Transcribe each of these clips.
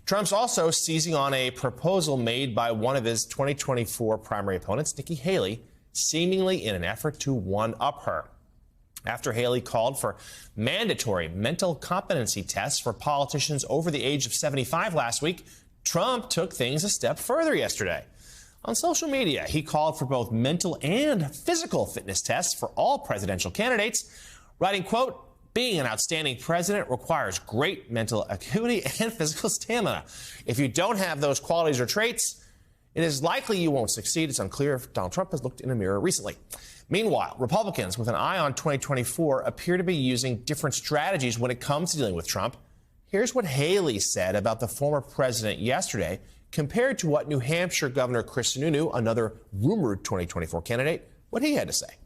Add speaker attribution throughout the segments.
Speaker 1: Trump's also seizing on a proposal made by one of his 2024 primary opponents, Nikki Haley, seemingly in an effort to one-up her. After Haley called for mandatory mental competency tests for politicians over the age of 75 last week, Trump took things a step further yesterday. On social media, he called for both mental and physical fitness tests for all presidential candidates, writing, quote, "Being an outstanding president requires great mental acuity and physical stamina. If you don't have those qualities or traits, it is likely you won't succeed." It's unclear if Donald Trump has looked in a mirror recently. Meanwhile, Republicans with an eye on 2024 appear to be using different strategies when it comes to dealing with Trump. Here's what Haley said about the former president yesterday, compared to what New Hampshire Governor Chris Sununu, another rumored 2024 candidate, what he had to say.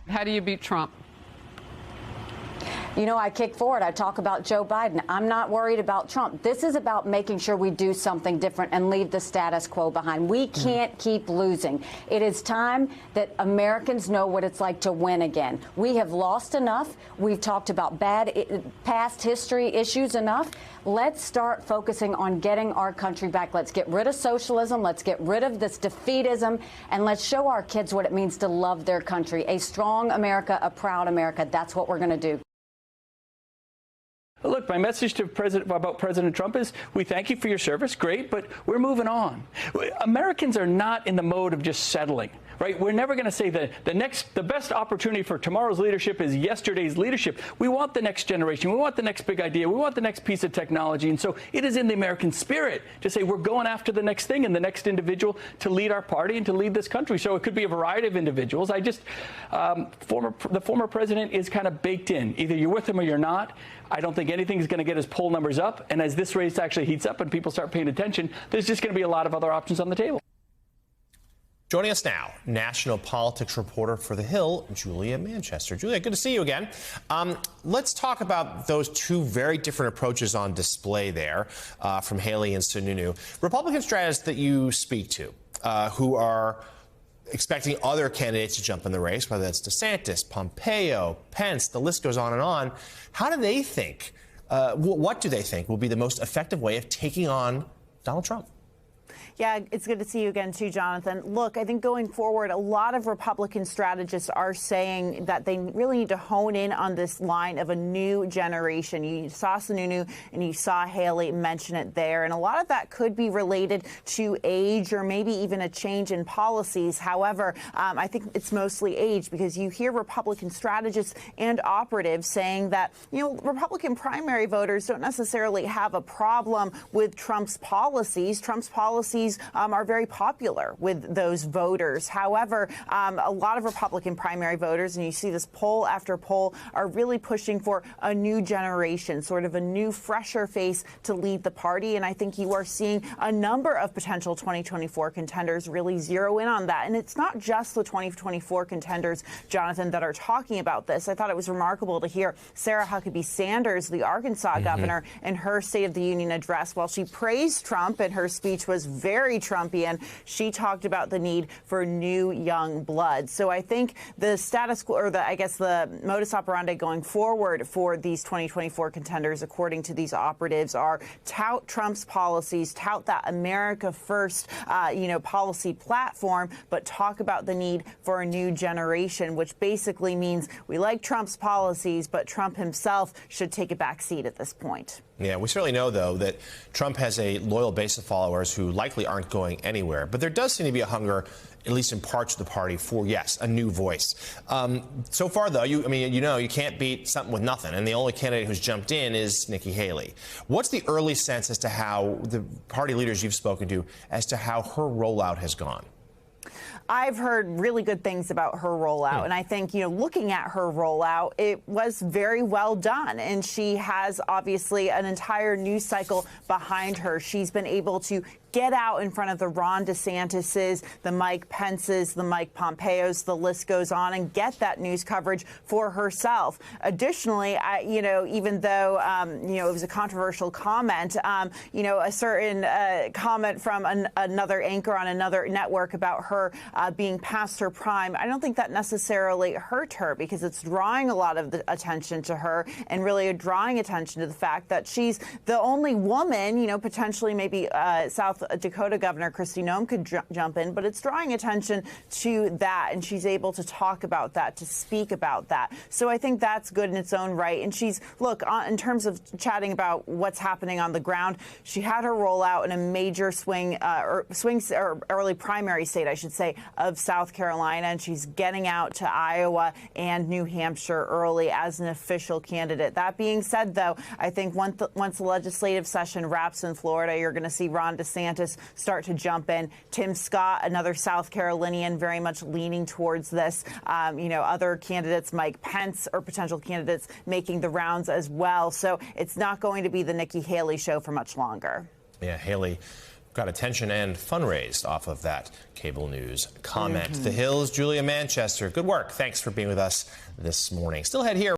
Speaker 2: How do you beat Trump?
Speaker 3: You know, I kick forward. I talk about Joe Biden. I'm not worried about Trump. This is about making sure we do something different and leave the status quo behind. We can't keep losing. It is time that Americans know what it's like to win again. We have lost enough. We've talked about bad past history issues enough. Let's start focusing on getting our country back. Let's get rid of socialism. Let's get rid of this defeatism. And let's show our kids what it means to love their country. A strong America, a proud America. That's what we're going to do.
Speaker 4: Look, my message to President Trump is we thank you for your service. Great, but we're moving on. Americans are not in the mode of just settling, right? We're never going to say the best opportunity for tomorrow's leadership is yesterday's leadership. We want the next generation. We want the next big idea. We want the next piece of technology. And so it is in the American spirit to say we're going after the next thing and the next individual to lead our party and to lead this country. So it could be a variety of individuals. The former president is kind of baked in. Either you're with him or you're not. I don't think anything is going to get his poll numbers up. And as this race actually heats up and people start paying attention, there's just going to be a lot of other options on the table.
Speaker 1: Joining us now, national politics reporter for The Hill, Julia Manchester. Julia, good to see you again. Let's talk about those two very different approaches on display there from Haley and Sununu. Republican strategists that you speak to who are expecting other candidates to jump in the race, whether that's DeSantis, Pompeo, Pence, the list goes on and on. How do they think, what do they think will be the most effective way of taking on Donald Trump?
Speaker 5: Yeah, it's good to see you again, too, Jonathan. Look, I think going forward, a lot of Republican strategists are saying that they really need to hone in on this line of a new generation. You saw Sununu and you saw Haley mention it there. And a lot of that could be related to age or maybe even a change in policies. However, I think it's mostly age, because you hear Republican strategists and operatives saying that, Republican primary voters don't necessarily have a problem with Trump's policies. Trump's policies are very popular with those voters. However, a lot of Republican primary voters, and you see this poll after poll, are really pushing for a new generation, sort of a new, fresher face to lead the party. And I think you are seeing a number of potential 2024 contenders really zero in on that. And it's not just the 2024 contenders, Jonathan, that are talking about this. I thought it was remarkable to hear Sarah Huckabee Sanders, the Arkansas governor, in her State of the Union address. While she praised Trump and her speech was very Trumpian, she talked about the need for new young blood. So I think the status quo, or the modus operandi going forward for these 2024 contenders, according to these operatives, are tout Trump's policies, tout that America First, policy platform, but talk about the need for a new generation, which basically means we like Trump's policies, but Trump himself should take a back seat at this point.
Speaker 1: Yeah, we certainly know, though, that Trump has a loyal base of followers who likely aren't going anywhere. But there does seem to be a hunger, at least in parts of the party, for, yes, a new voice. So far, though, you can't beat something with nothing. And the only candidate who's jumped in is Nikki Haley. What's the early sense as to how the party leaders you've spoken to, as to how her rollout has gone?
Speaker 5: I've heard really good things about her rollout. And I think, looking at her rollout, it was very well done. And she has obviously an entire news cycle behind her. She's been able to get out in front of the Ron DeSantis's, the Mike Pence's, the Mike Pompeo's, the list goes on, and get that news coverage for herself. Additionally, even though, it was a controversial comment, a certain comment from another anchor on another network about her being past her prime, I don't think that necessarily hurt her, because it's drawing a lot of the attention to her and really drawing attention to the fact that she's the only woman, potentially maybe South Dakota Governor Kristi Noem could jump in, but it's drawing attention to that, and she's able to talk about that, to speak about that. So I think that's good in its own right. And she's, look, in terms of chatting about what's happening on the ground, she had her rollout in a major early primary state, I should say, of South Carolina, and she's getting out to Iowa and New Hampshire early as an official candidate. That being said, though, I think once the legislative session wraps in Florida, you're going to see Ron DeSantis start to jump in. Tim Scott, another South Carolinian, very much leaning towards this. Other candidates, Mike Pence, or potential candidates making the rounds as well. So it's not going to be the Nikki Haley show for much longer.
Speaker 1: Yeah, Haley got attention and fundraised off of that cable news comment. The Hills, Julia Manchester, good work. Thanks for being with us this morning. Still ahead here.